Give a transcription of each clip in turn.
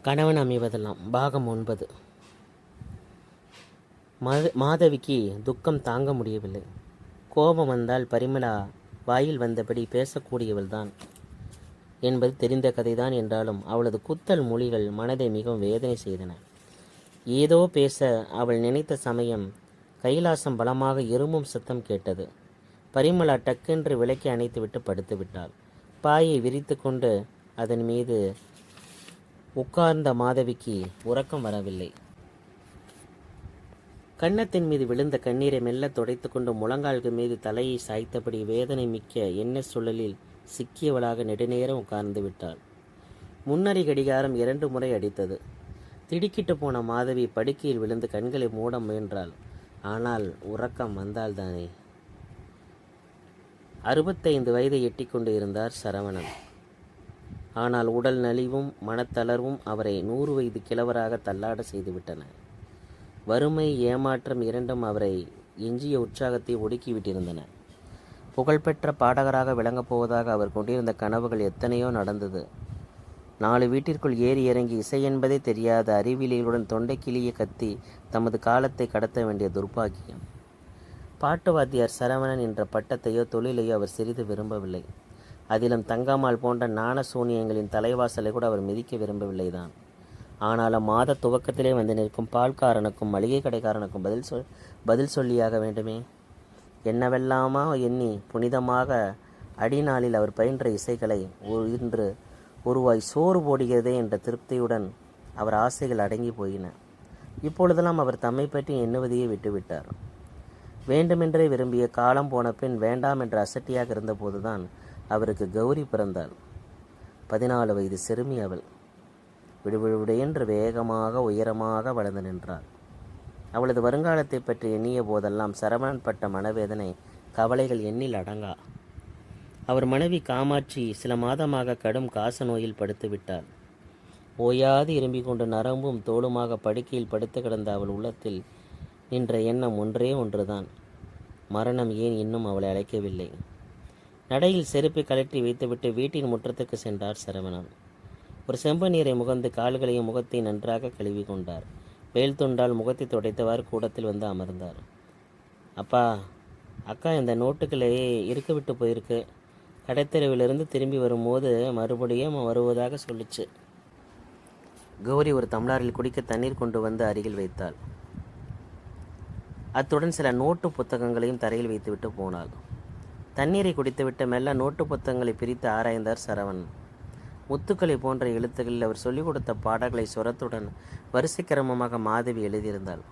கணவன் அமைவதெல்லாம் பாகம் 9. மாதவிக்கு துக்கம் தாங்க முடியவில்லை. கோபம் வந்தால் பரிமளா வாயில் வந்தபடி பேசக்கூடியவள்தான் என்பது தெரிந்த கதைதான். என்றாலும் அவளது குத்தல் மொழிகள் மனதை மிகவும் வேதனை செய்தன. ஏதோ பேச அவள் நினைத்த சமயம் கைலாசம் பலமாக இருமும் சத்தம் கேட்டது. பரிமளா டக்கென்று விளக்கை அணைத்துவிட்டு படுத்து விட்டாள். பாயை விரித்து கொண்டு அதன் மீது உட்கார்ந்த மாதவிக்கு உறக்கம் வரவில்லை. கன்னத்தின் மீது விழுந்த கண்ணீரை மெல்ல துடைத்து கொண்டு முழங்கால்கள் மீது தலையை சாய்த்தபடி வேதனை மிக்க எண்ண சுழலில் சிக்கியவளாக நெடுநேரம் உட்கார்ந்து விட்டாள். முன்னறி கடிகாரம் 2 முறை அடித்தது. திடுக்கிட்டு போன மாதவி படுக்கையில் விழுந்து கண்களை மூட முயன்றாள். ஆனால் உறக்கம் வந்தால்தானே. 65 வயதை எட்டி கொண்டு இருந்தார் சரவணன். ஆனால் உடல் நலிவும் மனத்தளர்வும் அவரை 100 வயது கிழவராக தள்ளாட செய்துவிட்டன. வறுமை, ஏமாற்றம் இரண்டும் அவரை எஞ்சிய உற்சாகத்தை ஒடுக்கிவிட்டிருந்தன. புகழ்பெற்ற பாடகராக விளங்கப் போவதாக அவர் கொண்டிருந்த கனவுகள் எத்தனையோ நடந்தது. 4 வீட்டிற்குள் ஏறி இறங்கி இசை என்பதே தெரியாத அறிவிலிகளுடன் தொண்டை கிளிய கத்தி தமது காலத்தை கடத்த வேண்டிய துர்பாக்கியம். பாட்டு வாத்தியார் சரவணன் என்ற பட்டத்தையோ தொழிலையோ அவர் சிறிது விரும்பவில்லை. அதிலும் தங்கம்மாள் போன்ற நாண சூனியங்களின் தலைவாசலை கூட அவர் மிதிக்க விரும்பவில்லைதான். ஆனாலும் மாத துவக்கத்திலே வந்து நிற்கும் பால்காரனுக்கும் மளிகை கடைக்காரனுக்கும் பதில் சொல்லியாக வேண்டுமே. என்னவெல்லாமா எண்ணி புனிதமாக அடிநாளில் அவர் பயின்ற இசைகளை இன்று ஒருவாய் சோறு போடுகிறதே என்ற திருப்தியுடன் அவர் ஆசைகள் அடங்கி போயின. இப்பொழுதெல்லாம் அவர் தம்மை பற்றி எண்ணுவதையே விட்டுவிட்டார். வேண்டுமென்றே விரும்பிய காலம் போன பின் வேண்டாம் என்ற அசட்டியாக இருந்தபோதுதான் அவருக்கு கௌரி பிறந்தாள். 14 வயது சிறுமி அவள். விடுவிடுவிடையென்று வேகமாக உயரமாக வளர்ந்து நின்றாள். அவளது வருங்காலத்தை பற்றி எண்ணிய போதெல்லாம் சரவணன் பட்ட மனவேதனை, கவலைகள் எண்ணில் அடங்கா. அவர் மனைவி காமாட்சி சில மாதமாக கடும் காச நோயில் படுத்து விட்டாள். ஓயாது இரும்பிக் கொண்டு நரம்பும் தோளுமாக படுக்கையில் படுத்து கிடந்த அவள் உள்ளத்தில் நின்ற எண்ணம் ஒன்றே ஒன்றுதான். மரணம் ஏன் இன்னும் அவளை அழைக்கவில்லை? நடையில் செருப்பை கழற்றி வைத்துவிட்டு வீட்டின் முற்றத்துக்கு சென்றார் சரவணன். ஒரு செம்பு நீரை முகந்து கால்களையும் முகத்தை நன்றாக கழுவி கொண்டார். வேல் துண்டால் முகத்தை துடைத்தவாறு கூடத்தில் வந்து அமர்ந்தார். அப்பா, அக்கா இந்த நோட்டுக்களையே இருக்க விட்டு போயிருக்கு. கடைத்தெருவிலிருந்து திரும்பி வரும்போது மறுபடியும் வருவதாக சொல்லிச்சு. கௌரி ஒரு தம்ளாரில் குடிக்க தண்ணீர் கொண்டு வந்து அருகில் வைத்தாள். அத்துடன் சில நோட்டு புத்தகங்களையும் தரையில் வைத்துவிட்டு போனாள். தண்ணீரை குடித்துவிட்டு மெல்ல நோட்டு புத்தகங்களை பிரித்து ஆராய்ந்தார் சரவணன். முத்துக்களை போன்ற எழுத்துக்களில் அவர் சொல்லிக் கொடுத்த பாடல்களை சுரத்துடன் வரிசை கிரமமாக மாதவி எழுதியிருந்தாள்.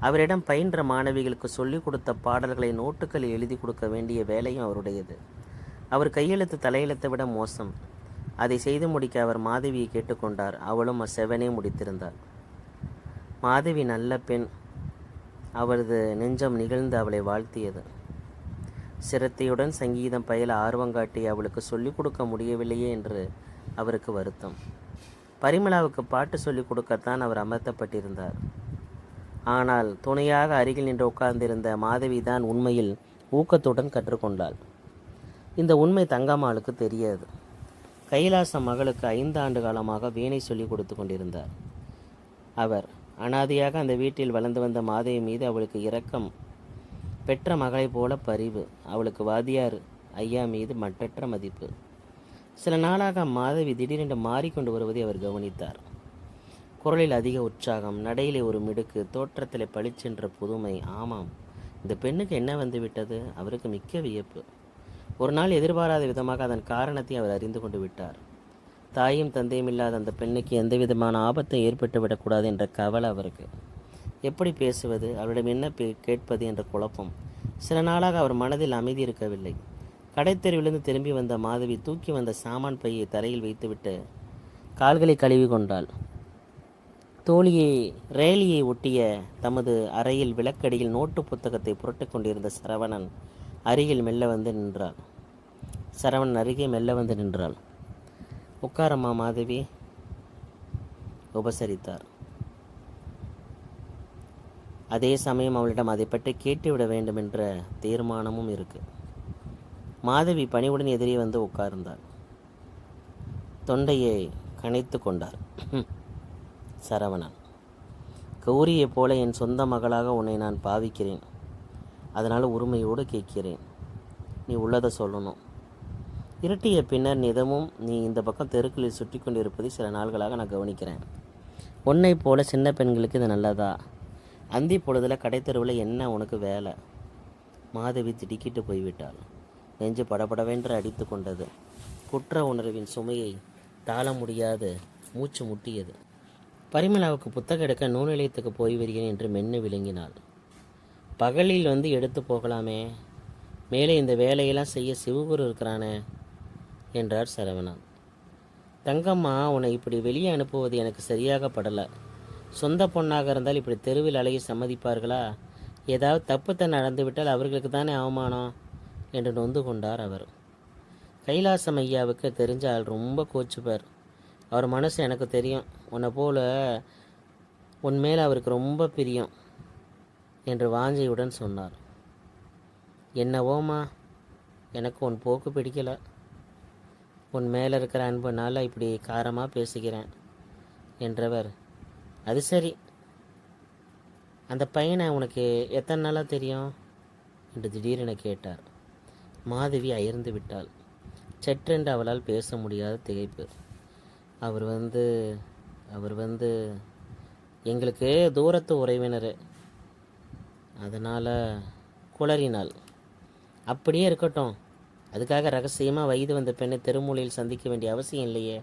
அவரிடம் பயின்ற மாணவிகளுக்கு சொல்லிக் கொடுத்த பாடல்களை நோட்டுகளில் எழுதி கொடுக்க வேண்டிய வேலையும் அவருடையது. அவர் கையெழுத்து தலையெழுத்தை விட மோசம். அதை செய்து முடிக்க அவர் மாதவியை கேட்டுக்கொண்டார். அவளும் செவனே முடித்திருந்தாள். மாதவி நல்ல பெண். அவரது நெஞ்சம் நிகழ்ந்து அவளை வாழ்த்தியது. சிரத்தையுடன் சங்கீதம் பயில ஆர்வங்காட்டி அவளுக்கு சொல்லிக் கொடுக்க முடியவில்லையே என்று அவருக்கு வருத்தம். பரிமளாவுக்கு பாட்டு சொல்லிக் கொடுக்கத்தான் அவர் அமர்த்தப்பட்டிருந்தார். ஆனால் துணையாக அருகில் நின்று உட்கார்ந்திருந்த மாதவி தான் உண்மையில் ஊக்கத்துடன் கற்றுக்கொண்டாள். இந்த உண்மை தங்கம்மாளுக்கு தெரியாது. கைலாசம் மகளுக்கு 5 ஆண்டு காலமாக வீணை சொல்லிக் கொடுத்து கொண்டிருந்தார். அவர் அனாதையாக அந்த வீட்டில் வளர்ந்து வந்த மாதவி மீது அவளுக்கு இரக்கம். பெற்ற மகளைப் போல பரிவு. அவளுக்கு வாத்தியார் ஐயா மீது மட்டற்ற மதிப்பு. சில நாளாக மாதவி திடீரென்று மாறிக்கொண்டு வருவதை அவர் கவனித்தார். குரலில் அதிக உற்சாகம், நடையிலே ஒரு மிடுக்கு, தோற்றத்தில் பளிச்சென்ற புதுமை. ஆமாம், இந்த பெண்ணுக்கு என்ன வந்து விட்டது? அவருக்கு மிக்க வியப்பு. ஒரு நாள் எதிர்பாராத விதமாக அதன் காரணத்தை அவர் அறிந்து கொண்டு விட்டார். தாயும் தந்தையும் இல்லாத அந்த பெண்ணுக்கு எந்த விதமான ஆபத்தை ஏற்பட்டு விடக்கூடாது என்ற கவலை அவருக்கு. எப்படி பேசுவது, அவரிடம் என்ன கேட்பது என்ற குழப்பம். சில நாளாக அவர் மனதில் அமைதி இருக்கவில்லை. கடைத்தெருவிலிருந்து திரும்பி வந்த மாதவி தூக்கி வந்த சாமான் பையை தரையில் வைத்துவிட்டு கால்களை கழுவி கொண்டாள். தோழியை ரேலியை ஒட்டிய தமது அறையில் விளக்கடியில் நோட்டு புத்தகத்தை புரட்டு கொண்டிருந்த சரவணன் அருகில் மெல்ல வந்து நின்றாள். சரவணன் அருகே மெல்ல வந்து நின்றாள். உட்காரம்மா மாதவி, உபசரித்தார். அதே சமயம் அவளிடம் அதை பற்றி கேட்டுவிட வேண்டும் என்ற தீர்மானமும் இருக்கு. மாதவி பணிவுடன் எதிரே வந்து உட்கார்ந்தாள். தொண்டையை கனைத்து கொண்டார். சரவணன். கௌரியைப் போல என் சொந்த மகளாக உன்னை நான் பாவிக்கிறேன். அதனால் உரிமையோடு கேட்கிறேன். நீ உள்ளதை சொல்லணும். இருட்டிய பின்னர் நிதமும் நீ இந்த பக்கம் தெருக்களில் சுற்றி கொண்டு இருப்பதை சில நாள்களாக நான் கவனிக்கிறேன். உன்னை போல சின்ன பெண்களுக்கு இது நல்லதா? அந்தி பொழுதில் கடைத்தெருவில் என்ன உனக்கு வேலை? மாதவி திடுக்கிட்டு போய்விட்டாள். நெஞ்சு படபடவென்று அடித்து கொண்டது. குற்ற உணர்வின் சுமையை தாழ முடியாது மூச்சு முட்டியது. பரிமளாவுக்கு புத்தகம் எடுக்க நூல் நிலையத்துக்கு போய் வருகிறேன் என்று மென்று விளங்கினாள். பகலில் வந்து எடுத்து போகலாமே, மேலே இந்த வேலையெல்லாம் செய்ய சிவகுரு இருக்கிறானே என்றார் சரவணன். தங்கம்மா, உன்னை இப்படி வெளியே அனுப்புவது எனக்கு சரியாக படலை. சொந்த பொண்ணாக இருந்தால் இப்படி தெருவில் அலைய சம்மதிப்பார்களா? ஏதாவது தப்புத்தன் நடந்துவிட்டால் அவர்களுக்கு தானே அவமானம் என்று நொந்து கொண்டார் அவர். கைலாசம் ஐயாவுக்கு தெரிஞ்ச ஆள் ரொம்ப கோச்சுப்பார். அவர் மனசு எனக்கு தெரியும். உன்னை போல உன் மேலே அவருக்கு ரொம்ப பிரியம் என்று வாஞ்சையுடன் சொன்னார். என்னவோம்மா, எனக்கு உன் போக்கு பிடிக்கலை. உன் மேலே இருக்கிற அன்புனால இப்படி காரமாக பேசுகிறேன் என்றவர், அது சரி, அந்த பையனை உனக்கு எத்தனை நாளாக தெரியும் என்று திடீரென கேட்டார். மாதவி அயர்ந்து விட்டாள். சற்றென்று அவளால் பேச முடியாத திகைப்பு. அவர் வந்து எங்களுக்கு தூரத்து உறவினர், அதனால் குளறினாள். அப்படியே இருக்கட்டும், அதுக்காக ரகசியமாக வயது வந்த பெண்ணை தெருமூலையில் சந்திக்க வேண்டிய அவசியம் இல்லையே.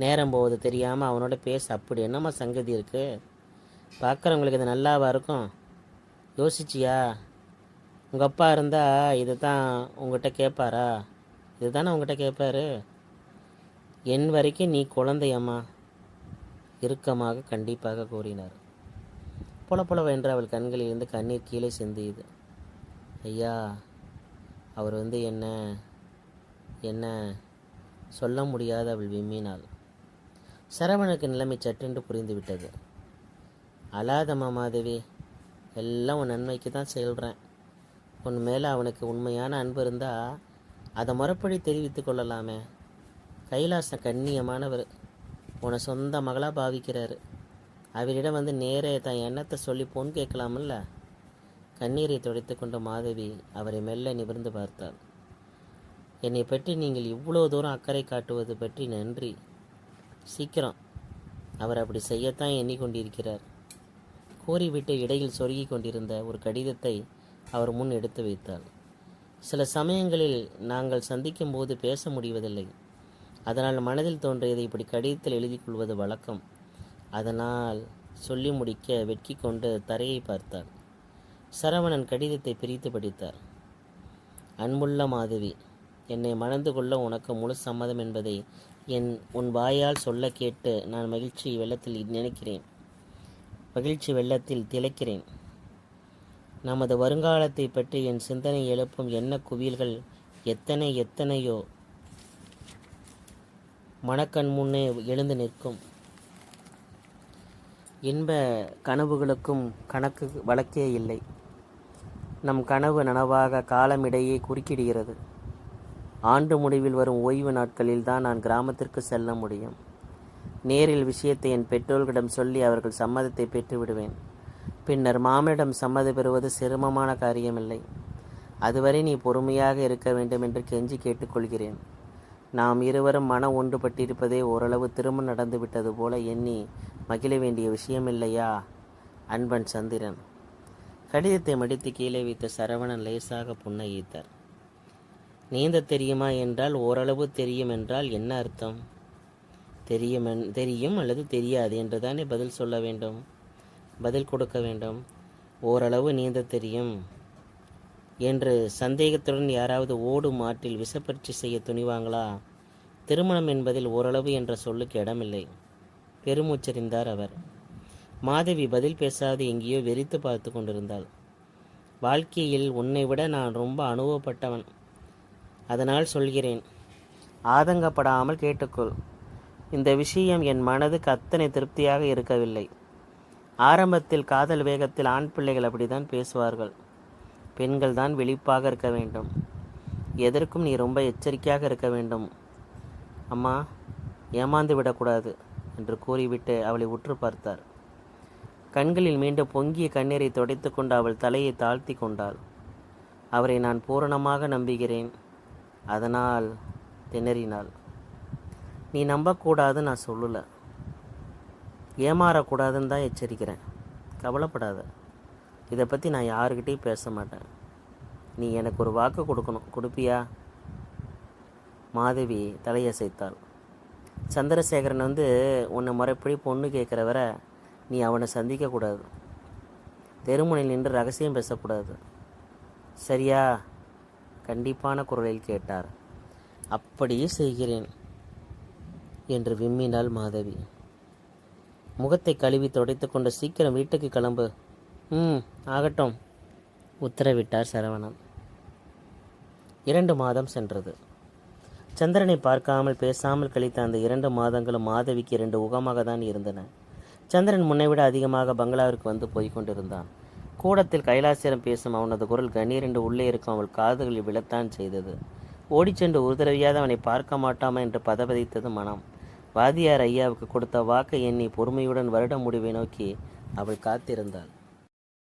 நேரம் போவது தெரியாமல் அவனோட பேச அப்படி என்னம்மா சங்கதி இருக்குது? பார்க்குறவங்களுக்கு இது நல்லாவா இருக்கும்? யோசிச்சியா? உங்கள் அப்பா இருந்தால் இதை தான் உங்கள்கிட்ட கேட்பாரா? இது தானே உங்கள்கிட்ட கேட்பாரு. என் வரைக்கும் நீ குழந்தையம்மா, இறுக்கமாக கண்டிப்பாக கூறினார். புலப்புலவென்று அவள் கண்களில் இருந்து கண்ணீர் கீழே சிந்தியது. ஐயா, அவர் என்ன சொல்ல முடியாத அவள் விம்மினாள். சரவணனுக்கு நிலைமை சட்டென்று புரிந்துவிட்டது. அழாதம்மா மாதவி, எல்லாம் உன் நன்மைக்கு தான் சொல்கிறேன். உன் மேலே அவனுக்கு உண்மையான அன்பு இருந்தால் அதை முறைப்படி தெரிவித்து கொள்ளலாமே. கைலாச கண்ணியமானவர், உன்னை சொந்த மகளாக பாவிக்கிறாரு. அவரிடம் வந்து நேரே தன் எண்ணத்தை சொல்லி பொன் கேட்கலாமில்ல. கண்ணீரை துடைத்து கொண்ட மாதவி அவரை மெல்ல நிமிர்ந்து பார்த்தாள். என்னை பற்றி நீங்கள் இவ்வளோ தூரம் அக்கறை காட்டுவது பற்றி நன்றி. சீக்கிரம் அவர் அப்படி செய்யத்தான் எண்ணிக்கொண்டிருக்கிறார். கூறிவிட்டு இடையில் சொருகி கொண்டிருந்த ஒரு கடிதத்தை அவர் முன் எடுத்து வைத்தாள். சில சமயங்களில் நாங்கள் சந்திக்கும் போது பேச முடிவதில்லை. அதனால் மனதில் தோன்றியதை இப்படி கடிதத்தில் எழுதி கொள்வது வழக்கம். அதனால் சொல்லி முடிக்க வெட்கி கொண்டு தரையை பார்த்தாள். சரவணன் கடிதத்தை பிரித்து படித்தார். அன்புள்ள மாதவி, என்னை மணந்து கொள்ள உனக்கு முழு சம்மதம் என்பதை உன் வாயால் சொல்ல கேட்டு நான் மகிழ்ச்சி வெள்ளத்தில் திளைக்கிறேன். நமது வருங்காலத்தை பற்றி என் சிந்தனை எழுப்பும் எண்ண குவியல்கள் எத்தனையோ மனக்கண் முன்னே எழுந்து நிற்கும். இன்ப கனவுகளுக்கும் வழக்கே இல்லை. நம் கனவு நனவாக காலமிடையே குறுக்கிடுகிறது. ஆண்டு முடிவில் வரும் ஓய்வு நாட்களில் தான் நான் கிராமத்திற்கு செல்ல முடியும். நேரில் விஷயத்தை என் பெற்றோர்களிடம் சொல்லி அவர்கள் சம்மதத்தை பெற்று விடுவேன். பின்னர் மாமனிடம் சம்மதம் பெறுவது சிரமமான காரியமில்லை. அதுவரை நீ பொறுமையாக இருக்க வேண்டும் என்று கெஞ்சி கேட்டுக்கொள்கிறேன். நாம் இருவரும் மன ஒன்றுபட்டிருப்பதே ஓரளவு திருமணம் நடந்துவிட்டது போல எண்ணி மகிழ வேண்டிய விஷயமில்லையா? அன்பன் சந்திரன். கடிதத்தை மடித்து கீழே வைத்த சரவணன் லேசாக புன்னகைத்தார். நீந்த தெரியுமா என்றால் ஓரளவு தெரியும் என்றால் என்ன அர்த்தம்? தெரியும் அல்லது தெரியாது என்று தானே பதில் கொடுக்க வேண்டும். ஓரளவு நீந்த தெரியும் என்று சந்தேகத்துடன் யாராவது ஓடும் ஆற்றில் விஷப்பரீட்சை செய்ய துணிவாங்களா? திருமணம் என்பதில் ஓரளவு என்ற சொல்லுக்கு இடமில்லை. பெருமூச்சறிந்தார் அவர். மாதவி பதில் பேசாது எங்கேயோ வெறித்து பார்த்து கொண்டிருந்தாள். வாழ்க்கையில் உன்னை விட நான் ரொம்ப அனுபவப்பட்டவன். அதனால் சொல்கிறேன், ஆதங்கப்படாமல் கேட்டுக்கொள். இந்த விஷயம் என் மனதுக்கு அத்தனை திருப்தியாக இருக்கவில்லை. ஆரம்பத்தில் காதல் வேகத்தில் ஆண் பிள்ளைகள் அப்படித்தான் பேசுவார்கள். பெண்கள் தான் விழிப்பாக இருக்க வேண்டும். எதற்கும் நீ ரொம்ப எச்சரிக்கையாக இருக்க வேண்டும். அம்மா, ஏமாந்து விடக்கூடாது என்று கூறிவிட்டு அவளை உற்று பார்த்தார். கண்களில் மீண்டும் பொங்கிய கண்ணீரை துடைத்து கொண்டு அவள் தலையை தாழ்த்தி கொண்டாள். அவரை நான் பூரணமாக நம்புகிறேன். அதனால் திணறினாள். நீ நம்பக்கூடாது, நான் சொல்லலை. ஏமாறக்கூடாதுன்னு தான் எச்சரிக்கிறேன். கவலைப்படாத. இதை பற்றி நான் யாருக்கிட்டையும் பேச மாட்டேன். நீ எனக்கு ஒரு வாக்கு கொடுக்கணும். கொடுப்பியா? மாதவி தலையசைத்தாள். சந்திரசேகரன் உன்னை முறைப்படி பொண்ணு கேட்குற வரை நீ அவனை சந்திக்கக்கூடாது. தெருமுனையில் நின்று ரகசியம் பேசக்கூடாது. சரியா? கண்டிப்பான குரலில் கேட்டார். அப்படியே செய்கிறேன் என்று விம்மினாள் மாதவி. முகத்தை கழுவி துடைத்து கொண்டு சீக்கிரம் வீட்டுக்கு கிளம்பு. ஆகட்டும், உத்தரவிட்டார் சரவணன். 2 மாதம் சென்றது. சந்திரனை பார்க்காமல் பேசாமல் கழித்த அந்த 2 மாதங்களும் மாதவிக்கு 2 உகமாக தான் இருந்தன. சந்திரன் முன்னைவிட அதிகமாக பங்களாவிற்கு வந்து போய்கொண்டிருந்தான். கூடத்தில் கைலாசிரம் பேசும் அவனது குரல் கண்ணீரென்று உள்ளே இருக்கும் அவள் காதுகளில் விழத்தான் செய்தது. ஓடிச்சென்று ஒரு தடவையாவது அவனை பார்க்க மாட்டாமா என்று பதபதித்தது மனம். வாதியார் ஐயாவுக்கு கொடுத்த வாக்கை எண்ணி பொறுமையுடன் வருட முடிவை நோக்கி அவள் காத்திருந்தாள்.